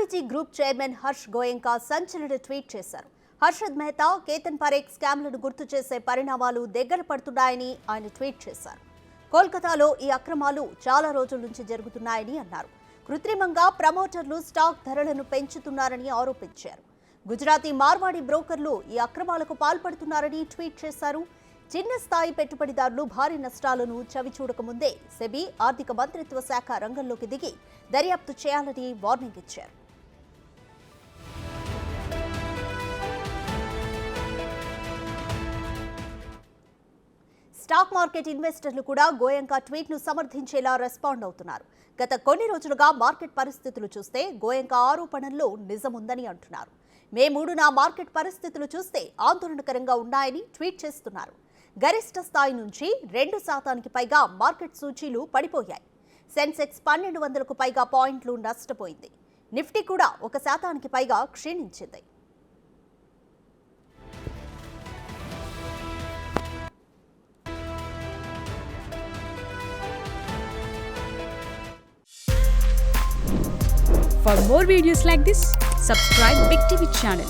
LIG group chairman Harsh Goenka సంచలన tweet చేశారు. హర్షద్ మెహతా, కేతన్ పరేఖ్ స్కామ్లను గుర్తు చేసే పరిణామాలు దగ్గర పడుతున్నాయని ఆయన ట్వీట్ చేశారు. కోల్కతాలో ఈ అక్రమాలు చాలా రోజుల నుంచి జరుగుతున్నాయని అన్నారు. కృత్రిమంగా ప్రమోటర్లు స్టాక్ ధరలను పెంచుతున్నారని ఆరోపించారు. గుజరాతీ మార్వాడి బ్రోకర్లు ఈ అక్రమాలకు పాల్పడుతున్నారని ట్వీట్ చేశారు. చిన్న స్థాయి పెట్టుబడిదారులు భారీ నష్టాలను చవిచూడకముందే సెబీ, ఆర్థిక మంత్రిత్వ శాఖ రంగంలోకి దిగి దర్యాప్తు చేయాలని వార్నింగ్ ఇచ్చారు. స్టాక్ మార్కెట్ ఇన్వెస్టర్లు కూడా గోయంకా ట్వీట్ను సమర్థించేలా రెస్పాండ్ అవుతున్నారు. గత కొన్ని రోజులుగా మార్కెట్ పరిస్థితులు చూస్తే గోయంకా ఆరోపణల్లో నిజముందని అంటున్నారు. మే 3న మార్కెట్ పరిస్థితులు చూస్తే ఆందోళనకరంగా ఉన్నాయని ట్వీట్ చేస్తున్నారు. గరిష్ట స్థాయి నుంచి 2% పైగా మార్కెట్ సూచీలు పడిపోయాయి. సెన్సెక్స్ 1200కు పైగా పాయింట్లు నష్టపోయింది. నిఫ్టీ కూడా 1% పైగా క్షీణించింది. For more videos like this, subscribe Big TV channel.